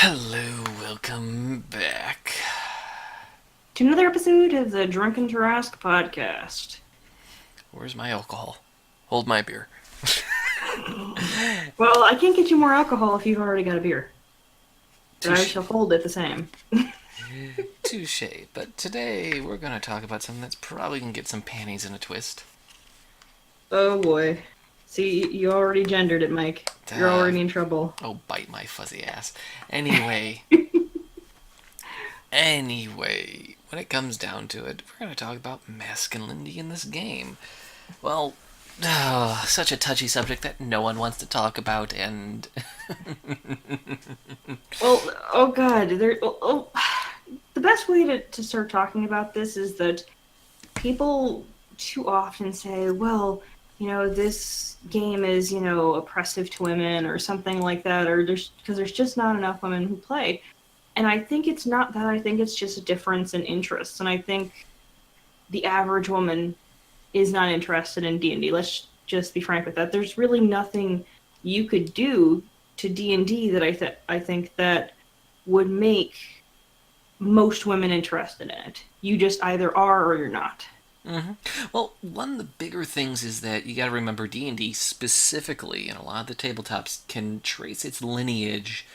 Hello, welcome back. To another episode of the Drunken Tarrasque podcast. Where's my alcohol? Hold my beer. Well, I can't get you more alcohol if you've already got a beer, but I Touche. shall hold it the same. Touche. But today we're going to talk about something that's probably going to get some panties in a twist. Oh boy. See, you already gendered it, Mike. You're Uh, already in trouble. oh, bite my fuzzy ass. Anyway, when it comes down to it, we're going to talk about masculinity in this game. Well, such a touchy subject that no one wants to talk about, and Well, oh god, the best way to start talking about this is that people too often say, well, this game is, oppressive to women or something like that, or because there's just not enough women who play. And I think it's not that. I think it's just a difference in interests. And I think the average woman is not interested in D&D. Let's just be frank with that. There's really nothing you could do to D&D that I think that would make most women interested in it. You just either are or you're not. mm-hmm. Well, one of the bigger things is that you got to remember D&D specifically, and a lot of the tabletops can trace its lineage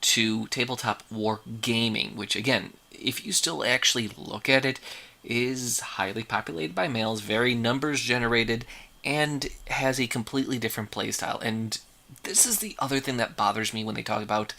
to tabletop war gaming, which again, if you still actually look at it, is highly populated by males, very numbers generated, and has a completely different playstyle. And this is the other thing that bothers me when they talk about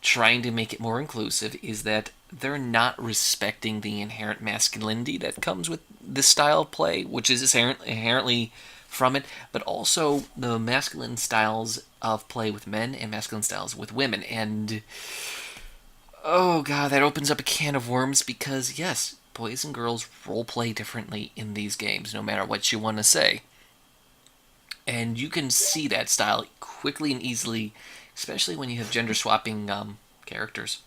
trying to make it more inclusive is that they're not respecting the inherent masculinity that comes with this style of play, which is inherently from it, but also the masculine styles of play with men and masculine styles with women. And oh god, that opens up a can of worms because yes, boys and girls role play differently in these games, no matter what you want to say. And you can see that style quickly and easily, especially when you have gender swapping characters.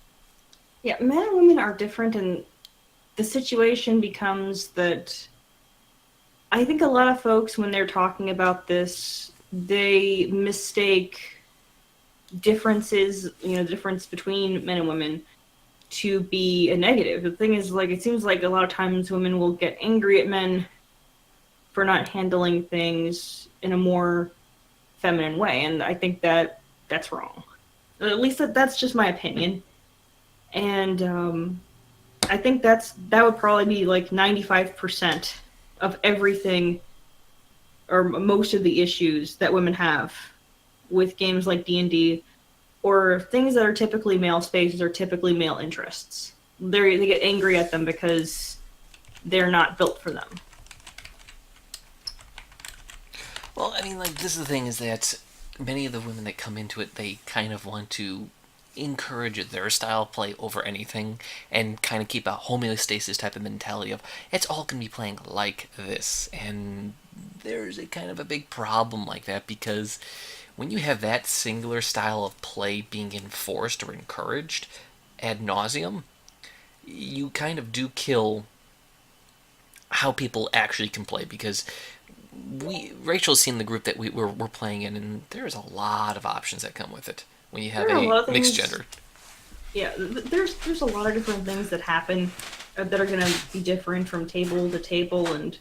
Yeah, men and women are different, and the situation becomes that I think a lot of folks, when they're talking about this, they mistake differences, the difference between men and women to be a negative. The thing is, like, it seems like a lot of times women will get angry at men for not handling things in a more feminine way, and I think that that's wrong. At least that's just my opinion, and I think that would probably be like 95% of everything or most of the issues that women have with games like D&D or things that are typically male spaces or typically male interests. They get angry at them because they're not built for them. Well, I mean, like, this is the thing is that many of the women that come into it, they kind of want to encourage their style of play over anything and kind of keep a homeostasis type of mentality of it's all going to be playing like this. And there's a kind of a big problem like that because when you have that singular style of play being enforced or encouraged ad nauseum, you kind of do kill how people actually can play because Rachel's seen the group that we're playing in, and there's a lot of options that come with it when you have There are a a lot of mixed things. gender. Yeah, there's a lot of different things that happen that are going to be different from table to table, and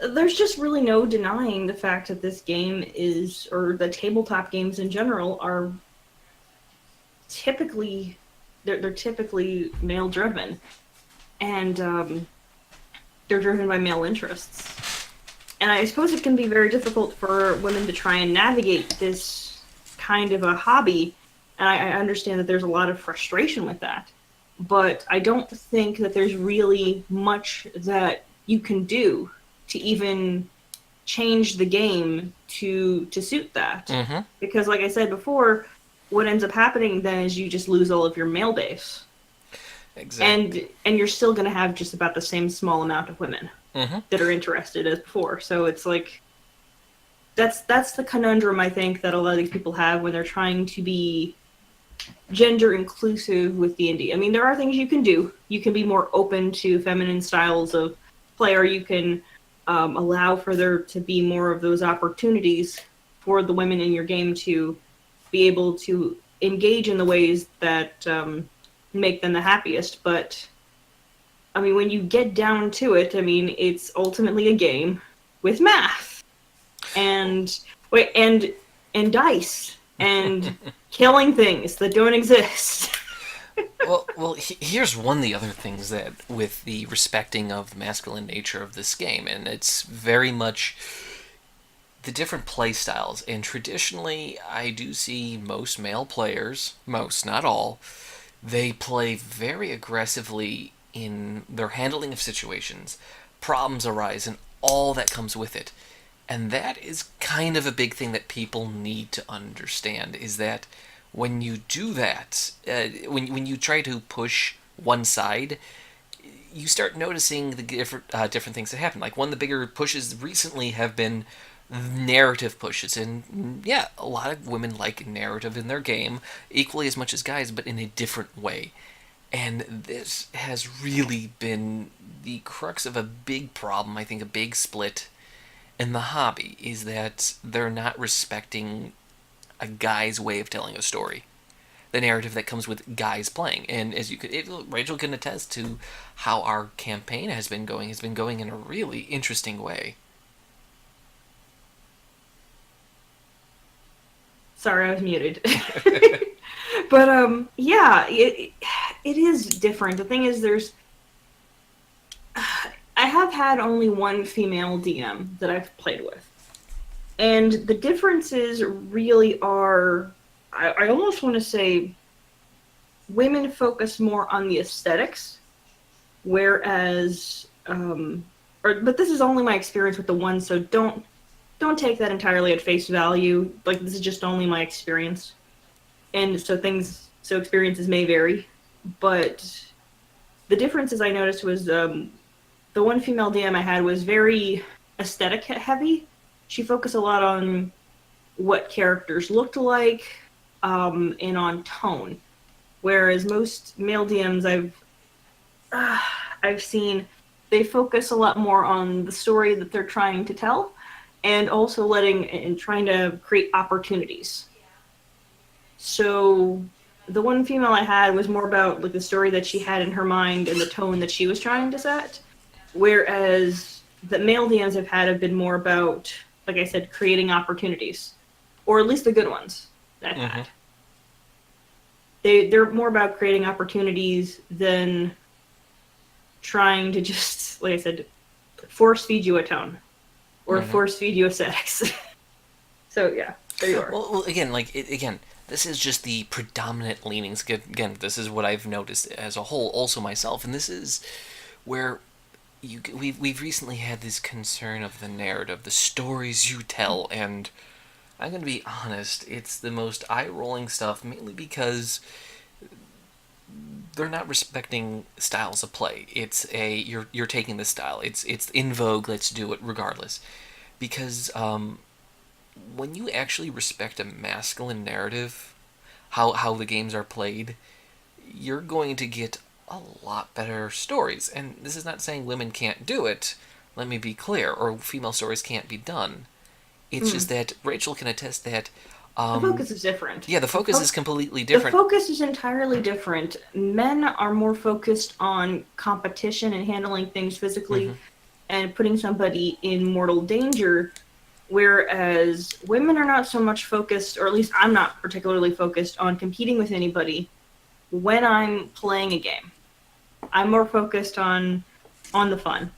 there's just really no denying the fact that this game is, or the tabletop games in general, are typically they're typically male driven, and they're driven by male interests. And I suppose it can be very difficult for women to try and navigate this kind of a hobby. And I understand that there's a lot of frustration with that. But I don't think that there's really much that you can do to even change the game to suit that. Mm-hmm. Because like I said before, what ends up happening then is you just lose all of your male base. Exactly. And you're still going to have just about the same small amount of women Mm-hmm. that are interested as before. So it's like that's the conundrum I think that a lot of these people have when they're trying to be gender inclusive with D&D. I mean, there are things you can do. You can be more open to feminine styles of play, or you can allow for there to be more of those opportunities for the women in your game to be able to engage in the ways that make them the happiest. But I mean, when you get down to it, I mean, it's ultimately a game with math and wait and dice and killing things that don't exist. Here's one of the other things that with the respecting of the masculine nature of this game, and it's very much the different play styles. And traditionally, I do see most male players, most, not all, they play very aggressively in their handling of situations. Problems arise and all that comes with it. And that is kind of a big thing that people need to understand is that when you do that, when you try to push one side, you start noticing the different things that happen. Like one of the bigger pushes recently have been narrative pushes, and yeah, a lot of women like narrative in their game equally as much as guys, but in a different way. And this has really been the crux of a big problem. I think a big split in the hobby is that they're not respecting a guy's way of telling a story, the narrative that comes with guys playing. And as you could, Rachel can attest to how our campaign has been going in a really interesting way. Sorry, I was muted. But yeah, it is different. The thing is, I have had only one female DM that I've played with, and the differences really are. I almost want to say women focus more on the aesthetics, whereas, but this is only my experience with the one, so don't take that entirely at face value. Like this is just only my experience, and so experiences may vary, but the differences I noticed was the one female DM I had was very aesthetic heavy. She focused a lot on what characters looked like, and on tone. Whereas most male DMs I've seen, they focus a lot more on the story that they're trying to tell, and also trying to create opportunities. So the one female I had was more about like the story that she had in her mind and the tone that she was trying to set. Whereas the male DMs I've had have been more about, like I said, creating opportunities, or at least the good ones that I've had. They're more about creating opportunities than trying to just, like I said, force feed you a tone or force feed you aesthetics. So yeah, there you are. Well again, this is just the predominant leanings. Again, this is what I've noticed as a whole, also myself, and this is where we've recently had this concern of the narrative, the stories you tell, and I'm going to be honest, it's the most eye-rolling stuff, mainly because they're not respecting styles of play. It's you're taking the style. It's in vogue. Let's do it regardless. Because when you actually respect a masculine narrative, how the games are played, you're going to get a lot better stories. And this is not saying women can't do it. Let me be clear, or female stories can't be done. It's just that Rachel can attest that the focus is different. Yeah, the focus is completely different. The focus is entirely different. Men are more focused on competition and handling things physically and putting somebody in mortal danger, whereas women are not so much focused, or at least I'm not particularly focused on competing with anybody when I'm playing a game. I'm more focused on the fun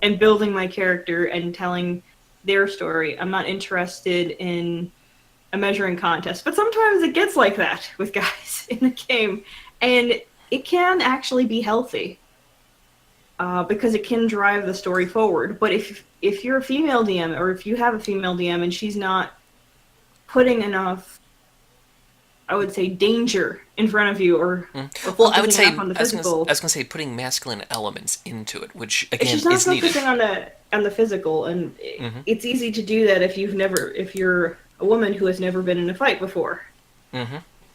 and building my character and telling their story. I'm not interested in a measuring contest, but sometimes it gets like that with guys in the game, and it can actually be healthy because it can drive the story forward. But if you're a female DM, or if you have a female DM and she's not putting enough, I would say, danger in front of you, or well, I would say on the physical. I was going to say putting masculine elements into it, which again she's not is needed. focusing on the physical, and it's easy to do that if you're a woman who has never been in a fight before.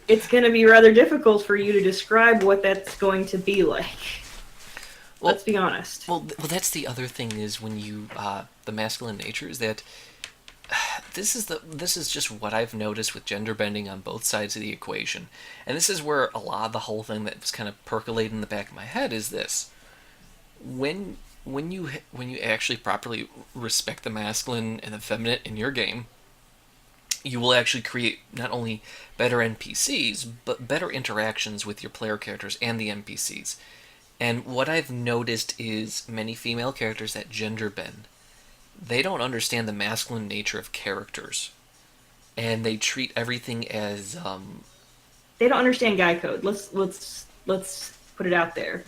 It's going to be rather difficult for you to describe what that's going to be like. Well, let's be honest. Well, that's the other thing is when you the masculine nature is that this is just what I've noticed with gender bending on both sides of the equation, and this is where a lot of the whole thing that was kind of percolating in the back of my head is this: when when you actually properly respect the masculine and the feminine in your game, you will actually create not only better NPCs but better interactions with your player characters and the NPCs. And what I've noticed is many female characters that gender bend, they don't understand the masculine nature of characters, and they treat everything as They don't understand guy code. Let's put it out there.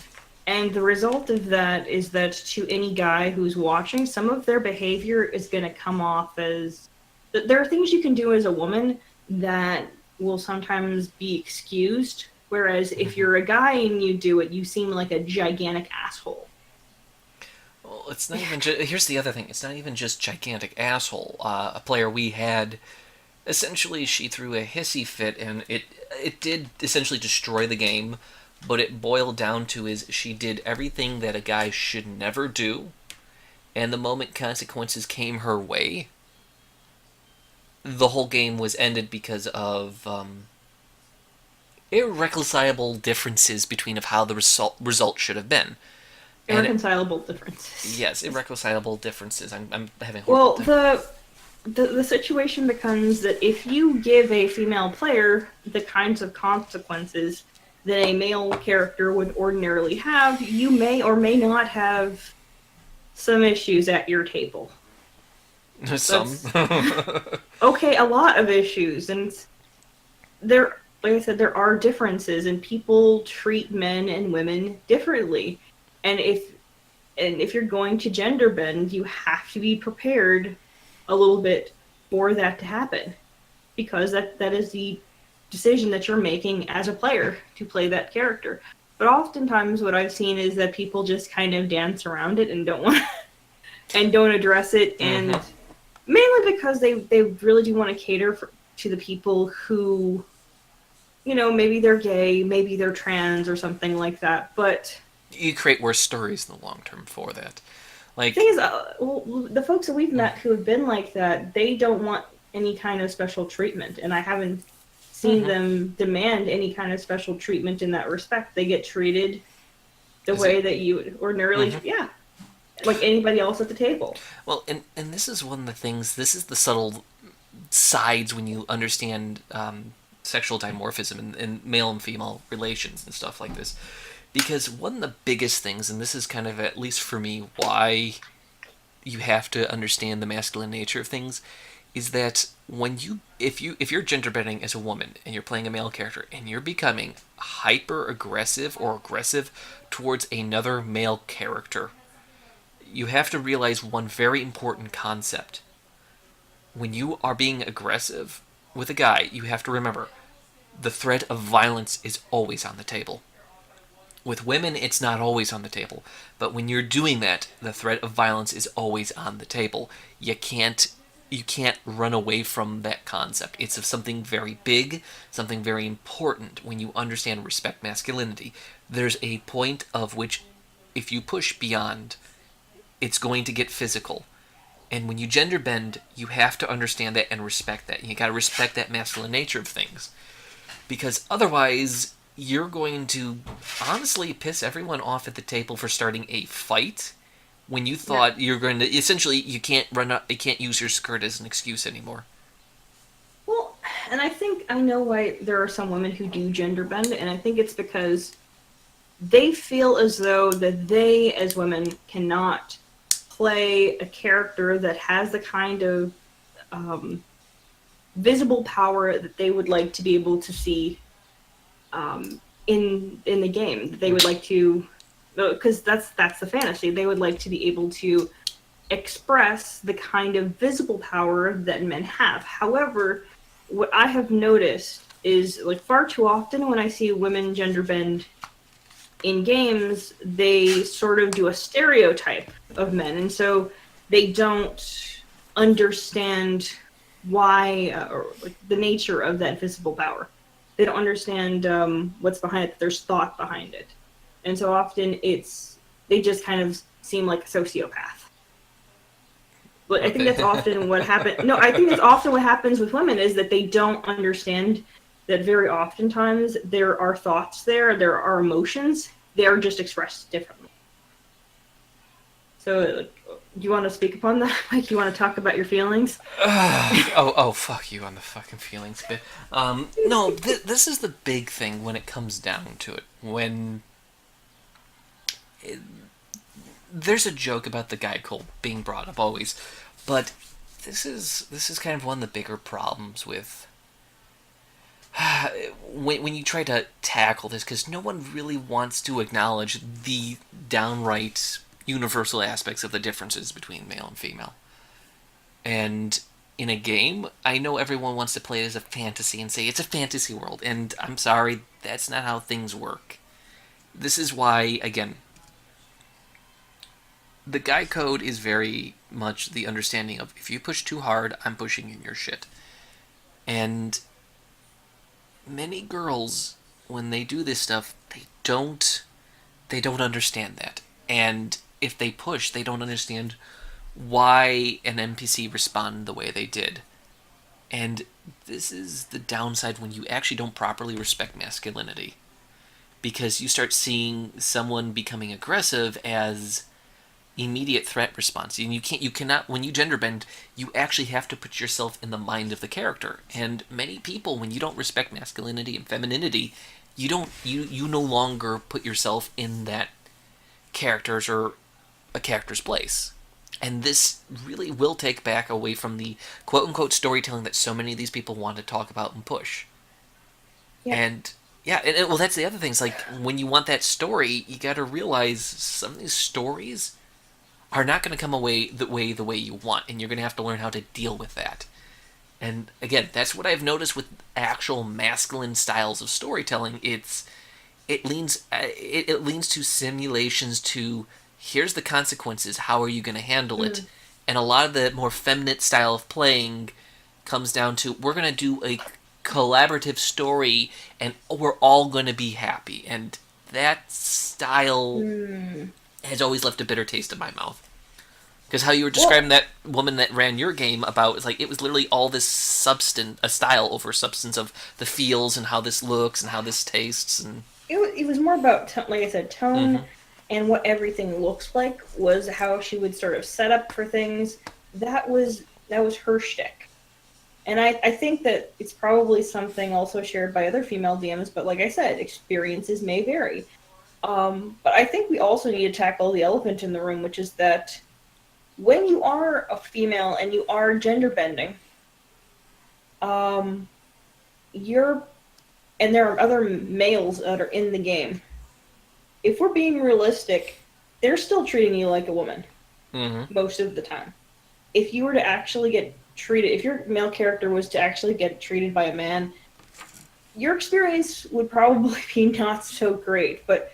And the result of that is that to any guy who's watching, some of their behavior is going to come off as there are things you can do as a woman that will sometimes be excused. Whereas if you're a guy and you do it, you seem like a gigantic asshole. well, it's not even. Here's the other thing: it's not even just gigantic asshole. A player we had, essentially, she threw a hissy fit, and it did essentially destroy the game. But it boiled down to is she did everything that a guy should never do, and the moment consequences came her way, the whole game was ended because of irreconcilable differences between of how the result should have been. And Irreconcilable differences. yes, irreconcilable differences. I'm having a horrible Well, time. the situation becomes that if you give a female player the kinds of consequences that a male character would ordinarily have, you may or may not have some issues at your table. Some. That's okay, a lot of issues, and there, like I said, there are differences, and people treat men and women differently. And if you're going to gender bend, you have to be prepared a little bit for that to happen, because that is the decision that you're making as a player to play that character. But oftentimes, what I've seen is that people just kind of dance around it and don't want and don't address it, and Mm-hmm. mainly because they really do want to cater to the people who, maybe they're gay, maybe they're trans or something like that. But You create worse stories in the long term for that. the thing Like, is, the folks that we've met who have been like that, they don't want any kind of special treatment, and I haven't seen mm-hmm. them demand any kind of special treatment in that respect. They get treated the Is it? way that you would ordinarily, Mm-hmm. yeah, like anybody else at the table. Well, and this is one of the things. This is the subtle sides when you understand sexual dimorphism and male and female relations and stuff like this. Because one of the biggest things, and this is kind of at least for me why you have to understand the masculine nature of things, is that when if you're gender bending as a woman and you're playing a male character and you're becoming hyper aggressive or aggressive towards another male character, you have to realize one very important concept. When you are being aggressive with a guy, you have to remember the threat of violence is always on the table. With women, it's not always on the table, but when you're doing that, the threat of violence is always on the table. You can't run away from that concept. It's of something very big, something very important when you understand and respect masculinity. There's a point of which if you push beyond, it's going to get physical. And when you gender bend, you have to understand that and respect that. You got to respect that masculine nature of things, because otherwise you're going to honestly piss everyone off at the table for starting a fight when you Yeah. thought you're going to essentially you can't use your skirt as an excuse anymore. Well, and I think I know why there are some women who do gender bend, and I think it's because they feel as though that they, as women, cannot play a character that has the kind of um, visible power that they would like to be able to see in the game. They would like to, because that's the fantasy. They would like to be able to express the kind of visible power that men have. However, what I have noticed is like far too often when I see women gender bend in games, they sort of do a stereotype of men, and so they don't understand why or like, the nature of that visible power. They don't understand what's behind it. There's thought behind it, and so often they just kind of seem like a sociopath. But I think Okay. that's often what happens. No, I think that's often what happens with women is that they don't understand that very oftentimes there are thoughts there are emotions, they're just expressed differently. So, do you want to speak upon that? Like, you want to talk about your feelings? Oh, fuck you on the fucking feelings bit. No, this is the big thing when it comes down to it. When there's a joke about the guy Cole being brought up always, but this is kind of one of the bigger problems with when you try to tackle this, because no one really wants to acknowledge the downright universal aspects of the differences between male and female. And in a game, I know everyone wants to play it as a fantasy and say it's a fantasy world, and I'm sorry, that's not how things work. This is why, again, the guy code is very much the understanding of if you push too hard, I'm pushing in your shit. And many girls, when they do this stuff, they don't understand that. And if they push, they don't understand why an NPC responded the way they did. And this is the downside when you actually don't properly respect masculinity. Because you start seeing someone becoming aggressive as immediate threat response. And you cannot, when you gender bend, you actually have to put yourself in the mind of the character. And many people, when you don't respect masculinity and femininity, you no longer put yourself in that character's or a character's place. And this really will take back away from the quote unquote storytelling that so many of these people want to talk about and push. Yeah. And yeah, well, that's the other thing. It's like when you want that story, you got to realize some of these stories are not going to come away the way you want, and you're going to have to learn how to deal with that. And again, that's what I've noticed with actual masculine styles of storytelling. It leans to simulations to here's the consequences. How are you going to handle it? And a lot of the more feminine style of playing comes down to we're going to do a collaborative story and we're all going to be happy. And that style has always left a bitter taste in my mouth. Because how you were Well, describing that woman that ran your game about, it's like it was literally all this substance, a style over substance of the feels and how this looks and how this tastes and. it was more about, like I said, Mm-hmm. tone and what everything looks like was how she would sort of set up for things. That was her shtick. And I think that it's probably something also shared by other female DMs, but like I said, experiences may vary. But I think we also need to tackle the elephant in the room, which is that when you are a female and you are gender bending, um, you're and there are other males that are in the game. If we're being realistic, they're still treating you like a woman Mm-hmm. most of the time. If you were to actually get treated, if your male character was to actually get treated by a man, your experience would probably be not so great. But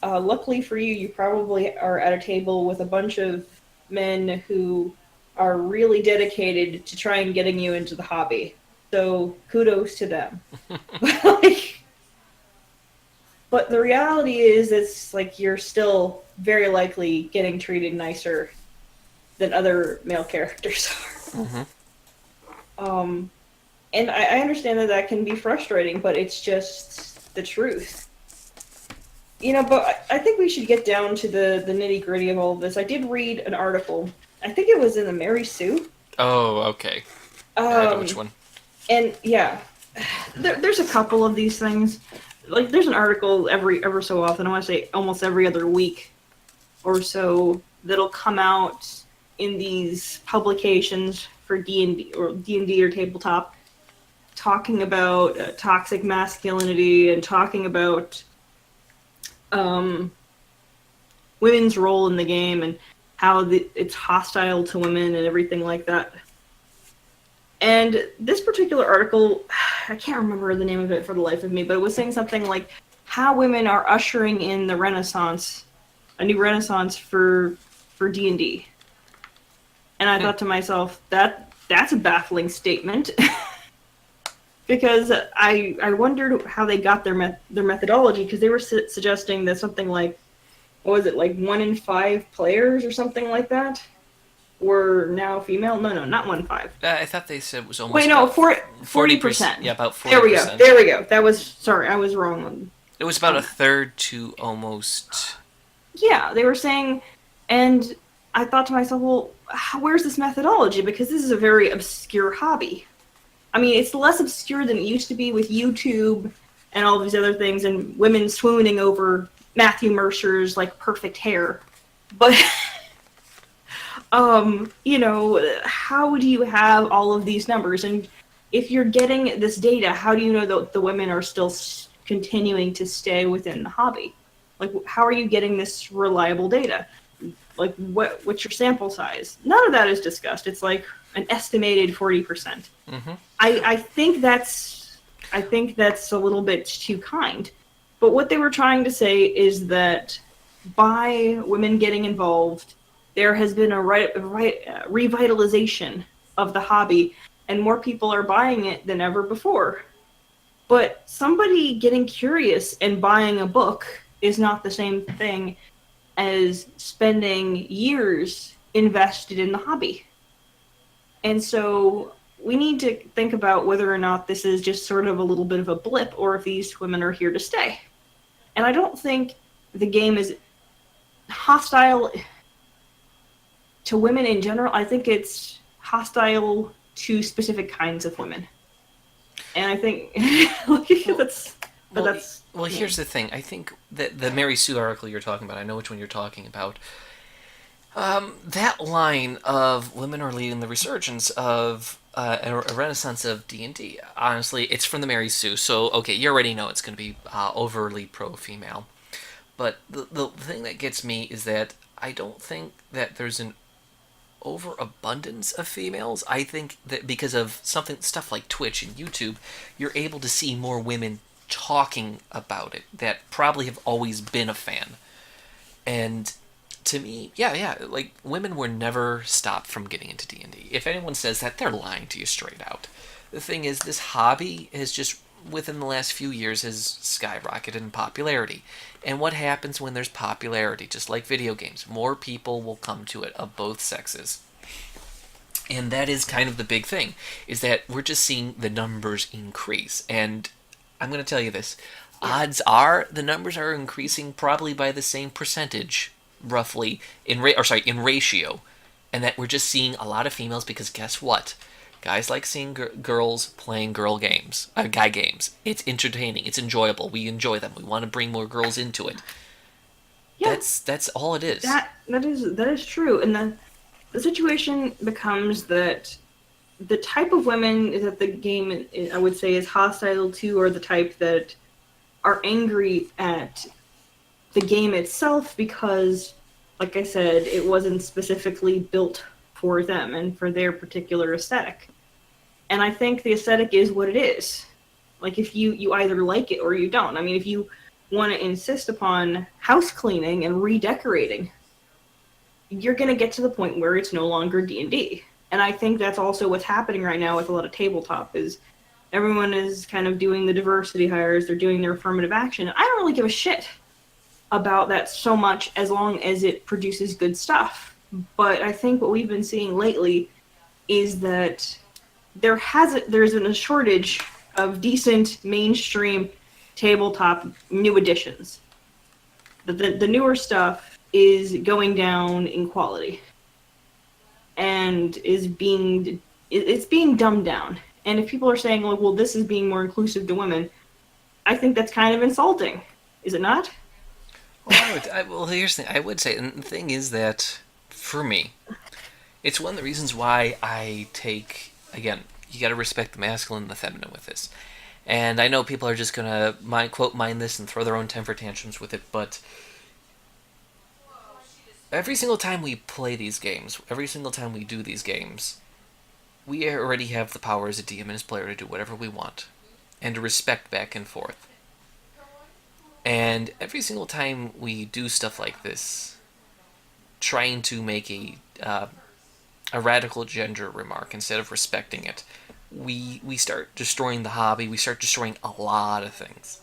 luckily for you, you probably are at a table with a bunch of men who are really dedicated to trying getting you into the hobby. So kudos to them. like, but the reality is, it's like you're still very likely getting treated nicer than other male characters Mm-hmm. are. And I understand that that can be frustrating, but it's just the truth. But I think we should get down to the nitty gritty of all of this. I did read an article. I think it was in the Mary Sue. Oh, okay. Yeah, I know which Um, one. and yeah, there's a couple of these things. Like there's an article ever so often. I want to say almost every other week or so that'll come out in these publications for D&D or tabletop, talking about toxic masculinity and talking about um, women's role in the game and how it's hostile to women and everything like that. And this particular article, I can't remember the name of it for the life of me, but it was saying something like how women are ushering in the Renaissance, a new Renaissance for D&D. And I Hmm. thought to myself, that's a baffling statement. Because I wondered how they got their methodology, because they were suggesting that something like, what was it, like 1 in 5 players or something like that were now female. No, no, not 1/5. I thought they said it was Wait, almost no, about 40%. Yeah, about There we go. 40%. There we go. That was sorry, I was wrong It was about on a that. third to almost. Yeah, they were saying, and I thought to myself, well, where's this methodology? Because this is a very obscure hobby. I mean, it's less obscure than it used to be with YouTube and all these other things, and women swooning over Matthew Mercer's like perfect hair. But how do you have all of these numbers? And if you're getting this data, how do you know that the women are still continuing to stay within the hobby? Like, how are you getting this reliable data? Like, what's your sample size? None of that is discussed. It's like an estimated 40%. Mm-hmm. I think that's a little bit too kind. But what they were trying to say is that by women getting involved, there has been a revitalization of the hobby, and more people are buying it than ever before. But somebody getting curious and buying a book is not the same thing as spending years invested in the hobby. And so we need to think about whether or not this is just sort of a little bit of a blip or if these women are here to stay. And I don't think the game is hostile to women in general. I think it's hostile to specific kinds of women. And I think Well, that's but well, that's well. me. Here's the thing. I think that the Mary Sue article you're talking about. I know which one you're talking about. That line of women are leading the resurgence of a renaissance of D&D. Honestly, it's from the Mary Sue, so okay, you already know it's going to be overly pro-female. But the thing that gets me is that I don't think that there's an overabundance of females. I think that because of stuff like Twitch and YouTube, you're able to see more women talking about it that probably have always been a fan. And to me, yeah, like women were never stopped from getting into D&D. If anyone says that, they're lying to you straight out. The thing is, this hobby has just within the last few years has skyrocketed in popularity. And what happens when there's popularity? Just like video games, more people will come to it of both sexes. And that is kind of the big thing, is that we're just seeing the numbers increase. And I'm going to tell you this, Yeah. odds are the numbers are increasing probably by the same percentage, roughly, in ratio. And that we're just seeing a lot of females because guess what? Guys like seeing girls playing guy games. It's entertaining. It's enjoyable. We enjoy them. We want to bring more girls into it. Yeah, That's all it is. that is true. And then the situation becomes that the type of women that the game I would say is hostile to are the type that are angry at the game itself because like I said, it wasn't specifically built for them and for their particular aesthetic. And I think the aesthetic is what it is. Like if you either like it or you don't. I mean, if you want to insist upon house cleaning and redecorating, you're going to get to the point where it's no longer D&D. And I think that's also what's happening right now with a lot of tabletop is everyone is kind of doing the diversity hires, they're doing their affirmative action. I don't really give a shit about that so much as long as it produces good stuff. But I think what we've been seeing lately is that there's been a shortage of decent mainstream tabletop new editions. The newer stuff is going down in quality and it's being dumbed down. And if people are saying, like, well, this is being more inclusive to women, I think that's kind of insulting. Is it not? Well, here's the thing. I would say, and the thing is that for me, it's one of the reasons why I take again. You got to respect the masculine and the feminine with this. And I know people are just gonna quote mine this and throw their own temper tantrums with it, but every single time we play these games, every single time we do these games, we already have the power as a DM and as player to do whatever we want, and to respect back and forth. And every single time we do stuff like this, trying to make a radical gender remark instead of respecting it, we start destroying the hobby. We start destroying a lot of things.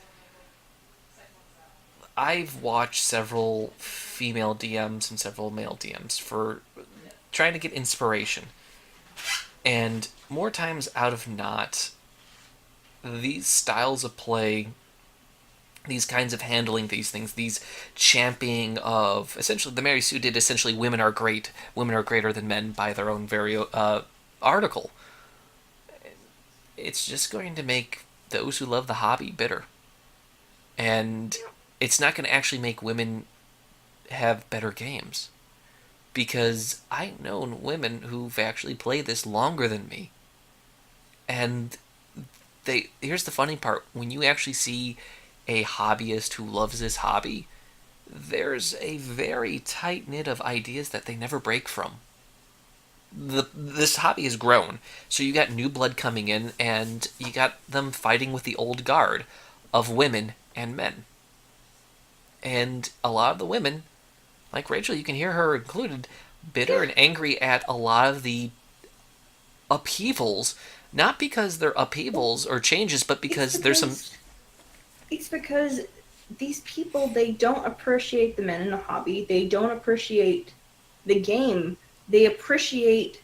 I've watched several female DMs and several male DMs for trying to get inspiration. And more times out of not, these styles of play, these kinds of handling these things, these championing of essentially the Mary Sue did essentially women are great, women are greater than men by their own very article. It's just going to make those who love the hobby bitter, and it's not going to actually make women have better games because I've known women who've actually played this longer than me, and they here's the funny part: when you actually see a hobbyist who loves this hobby, there's a very tight knit of ideas that they never break from. This hobby has grown, so you got new blood coming in, and you got them fighting with the old guard of women and men. And a lot of the women, like Rachel, you can hear her included, bitter and angry at a lot of the upheavals, not because they're upheavals or changes, but It's because there's some. because it's because these people, they don't appreciate the men in the hobby. They don't appreciate the game. They appreciate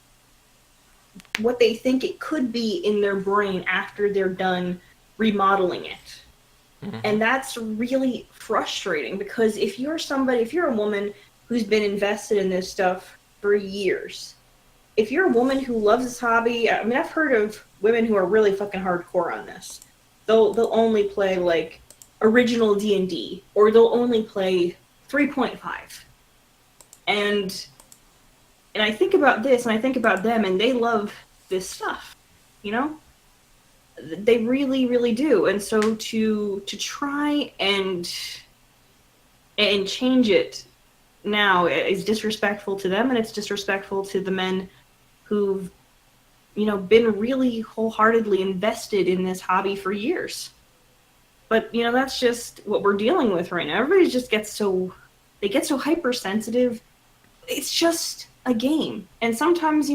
what they think it could be in their brain after they're done remodeling it. Mhm. And that's really frustrating because if you're a woman who's been invested in this stuff for years, if you're a woman who loves this hobby, I mean, I've heard of women who are really fucking hardcore on this. They'll only play like original D&D, or they'll only play 3.5. And and I think about this and I think about them, and they love this stuff, you know? They really, really do. And so to try and change it now is disrespectful to them, and it's disrespectful to the men who've been really wholeheartedly invested in this hobby for years. But that's just what we're dealing with right now. Everybody just gets so they get so hypersensitive. It's just a game, and sometimes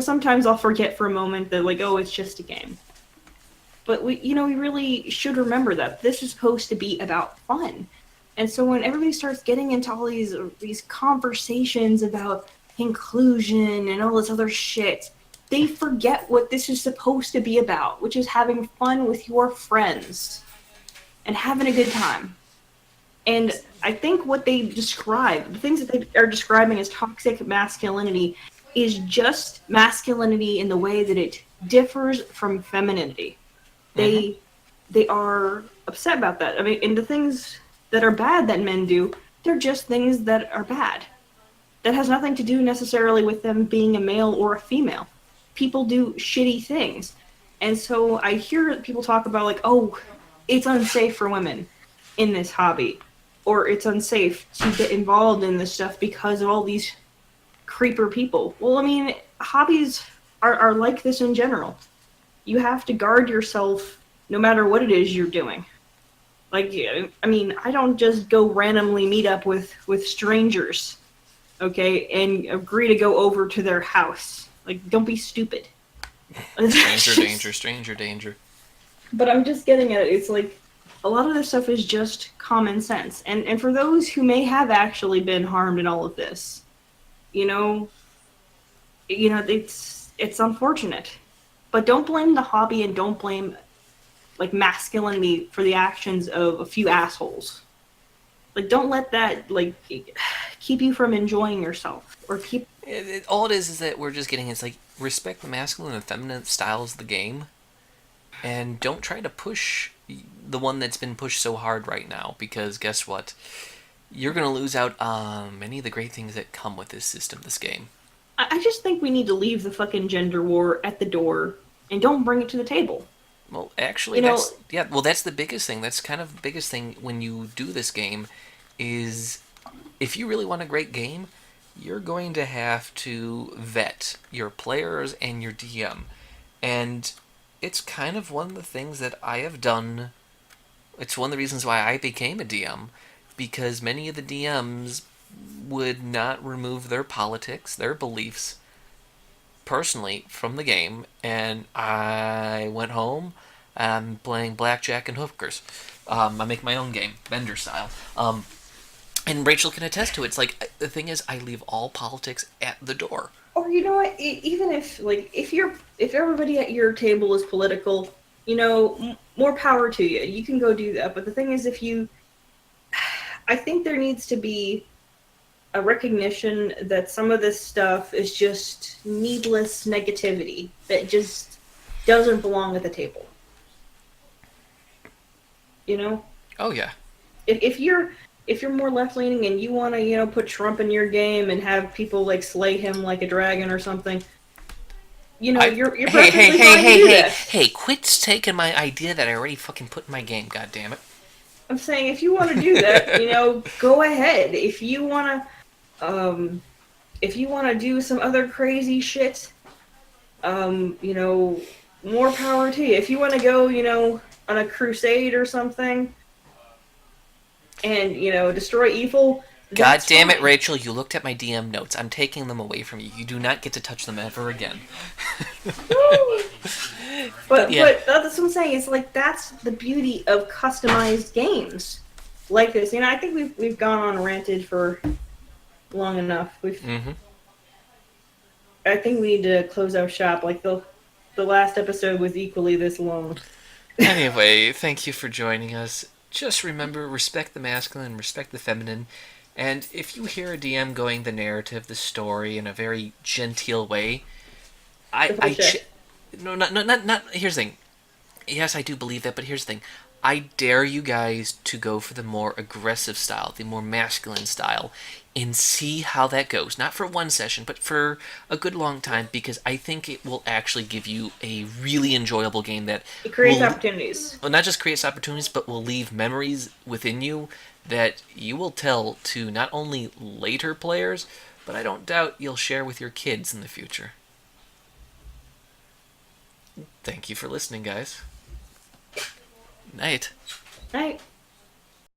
sometimes I'll forget for a moment that, like, oh, it's just a game. But we really should remember that this is supposed to be about fun. And so when everybody starts getting into all these conversations about inclusion and all this other shit, they forget what this is supposed to be about, which is having fun with your friends and having a good time. And I think what they describe, the things that they are describing as toxic masculinity, is just masculinity in the way that it differs from femininity. Mhm. They are upset about that. I mean, and the things that are bad that men do, they're just things that are bad. That has nothing to do necessarily with them being a male or a female. People do shitty things. And so I hear people talk about, like, oh, it's unsafe for women in this hobby, or it's unsafe to get involved in this stuff because of all these creeper people. Well, I mean, hobbies are like this in general. You have to guard yourself no matter what it is you're doing. Like, I mean, I don't just go randomly meet up with strangers, okay, and agree to go over to their house. Like, don't be stupid. Stranger danger, stranger danger. But I'm just getting at it. It's like a lot of this stuff is just common sense. And for those who may have actually been harmed in all of this, you know, it's unfortunate. But don't blame the hobby, and don't blame, like, masculinity for the actions of a few assholes. Like, don't let that, like, keep you from enjoying yourself, or keep. All it is that we're just getting it's like respect the masculine and feminine styles of the game, and don't try to push the one that's been pushed so hard right now, because guess what? You're going to lose out on many of the great things that come with this system, this game. I just think we need to leave the fucking gender war at the door and don't bring it to the table. Well, actually, You know, that's yeah. Well, that's the biggest thing. That's kind of the biggest thing when you do this game, is if you really want a great game, you're going to have to vet your players and your DM, and it's kind of one of the things that I have done. It's one of the reasons why I became a DM, because many of the DMs would not remove their politics, their beliefs, personally from the game, and I went home. I'm playing blackjack and hookers. I make my own game, vendor style. And Rachel can attest to it. It's like, the thing is, I leave all politics at the door. Or you know what? Even if like if everybody at your table is political, more power to you. You can go do that. But the thing is, I think there needs to be a recognition that some of this stuff is just needless negativity that just doesn't belong at the table. You know, Oh yeah. if you're more left leaning and you want to put Trump in your game and have people like slay him like a dragon or something, I you're hey hey perfectly hey fine to hey do hey that. hey! Quit taking my idea that I already fucking put in my game. God damn it! I'm saying if you want to do that, go ahead. If you want to do some other crazy shit, more power to you. If you want to go, on a crusade or something and, destroy evil, God that's damn it, fine. Rachel! You looked at my DM notes. I'm taking them away from you. You do not get to touch them ever again. Woo! But But yeah, that's what I'm saying. It's like that's the beauty of customized games like this. I think we've gone on ranted for long enough. mm-hmm. I think we need to close our shop. Like the last episode was equally this long. Anyway, thank you for joining us. Just remember, respect the masculine, respect the feminine, and if you hear a DM going the narrative, the story in a very genteel way, I, The I, bullshit. no, not. Here's the thing. Yes, I do believe that, but here's the thing. I dare you guys to go for the more aggressive style, the more masculine style, and see how that goes. Not for one session, but for a good long time, because I think it will actually give you a really enjoyable game that It creates will, opportunities. well, not just create opportunities, but will leave memories within you that you will tell to not only later players, but I don't doubt you'll share with your kids in the future. Thank you for listening, guys. Night. Right?